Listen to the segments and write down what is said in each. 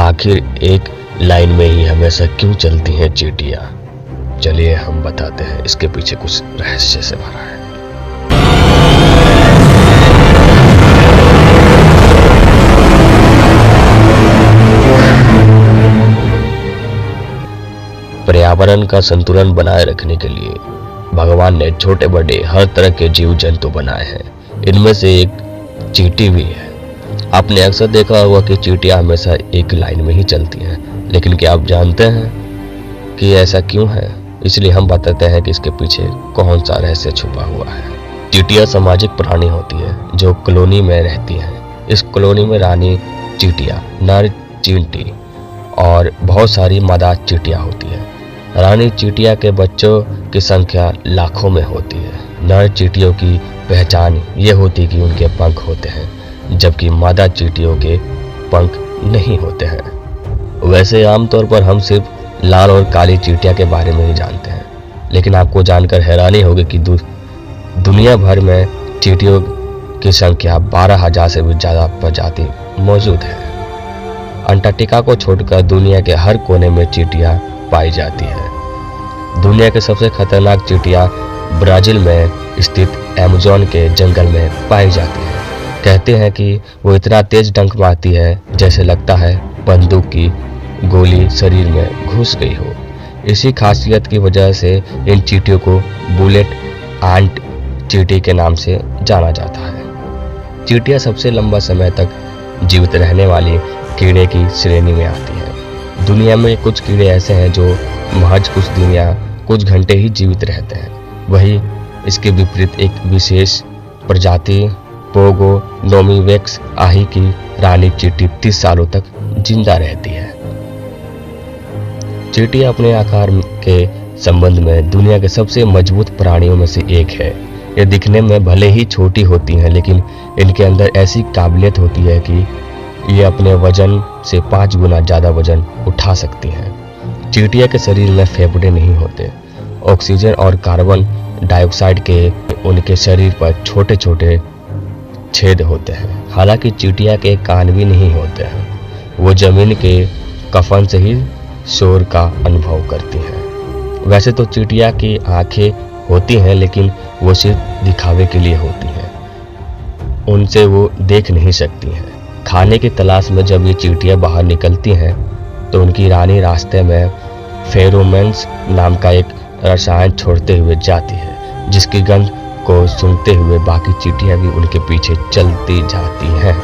आखिर एक लाइन में ही हमेशा क्यों चलती हैं चींटियां? चलिए हम बताते हैं, इसके पीछे कुछ रहस्य से भरा है। पर्यावरण का संतुलन बनाए रखने के लिए भगवान ने छोटे बड़े हर तरह के जीव जंतु बनाए हैं। इनमें से एक चींटी भी है। आपने अक्सर देखा होगा कि चींटियां हमेशा एक लाइन में ही चलती हैं, लेकिन क्या आप जानते हैं कि ऐसा क्यों है? इसलिए हम बताते हैं कि इसके पीछे कौन सा रहस्य छुपा हुआ है। चींटियां सामाजिक प्राणी होती है जो कॉलोनी में रहती हैं। इस कॉलोनी में रानी चींटियां, नर चींटी और बहुत सारी मादा चींटियां होती है। रानी चींटिया के बच्चों की संख्या लाखों में होती है। नर चींटियों की पहचान ये होती है कि उनके पंख होते हैं, जबकि मादा चींटियों के पंख नहीं होते हैं। वैसे आमतौर पर हम सिर्फ लाल और काली चींटिया के बारे में ही जानते हैं, लेकिन आपको जानकर हैरानी होगी कि दुनिया भर में चींटियों की संख्या 12,000 से भी ज़्यादा प्रजाति मौजूद है। अंटार्कटिका को छोड़कर दुनिया के हर कोने में चींटियां पाई जाती है। दुनिया के सबसे खतरनाक चींटियां ब्राजील में स्थित अमेज़न के जंगल में पाई जाती है। कहते हैं कि वो इतना तेज डंक मारती है जैसे लगता है बंदूक की गोली शरीर में घुस गई हो। इसी खासियत की वजह से इन चींटियों को बुलेट आंट चींटी के नाम से जाना जाता है। चींटियां सबसे लंबा समय तक जीवित रहने वाली कीड़े की श्रेणी में आती है। दुनिया में कुछ कीड़े ऐसे हैं जो महज कुछ दिन या कुछ घंटे ही जीवित रहते हैं। वहीं इसके विपरीत एक विशेष प्रजाति पोगो नोमीवेक्स आही की रानी चींटी 30 सालों तक जिंदा रहती है। चींटी अपने आकार के संबंध में दुनिया के सबसे मजबूत प्राणियों में से एक है। ये दिखने में भले ही छोटी होती हैं, लेकिन इनके अंदर ऐसी काबिलियत होती है कि ये अपने वजन से 5 गुना ज़्यादा वजन उठा सकती हैं। चींटिया के शरीर में फेफड़े नहीं होते। ऑक्सीजन और कार्बन डाइऑक्साइड के उनके शरीर पर छोटे छोटे छेद होते हैं। हालांकि चींटिया के कान भी नहीं होते हैं। वो जमीन के कफन से ही शोर का अनुभव करती हैं। वैसे तो चींटिया की आंखें होती हैं, लेकिन वो सिर्फ दिखावे के लिए होती हैं। उनसे वो देख नहीं सकती हैं। खाने की तलाश में जब ये चींटियां बाहर निकलती हैं तो उनकी रानी रास्ते में फेरोमोन्स नाम का एक रसायन छोड़ते हुए जाती है, जिसकी गंध को सूंघते हुए बाकी चींटियां भी उनके पीछे चलती जाती हैं,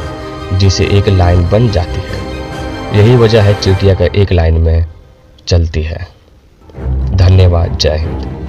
जिसे एक लाइन बन जाती है। यही वजह है चींटियां का एक लाइन में चलती है। धन्यवाद। जय हिंद।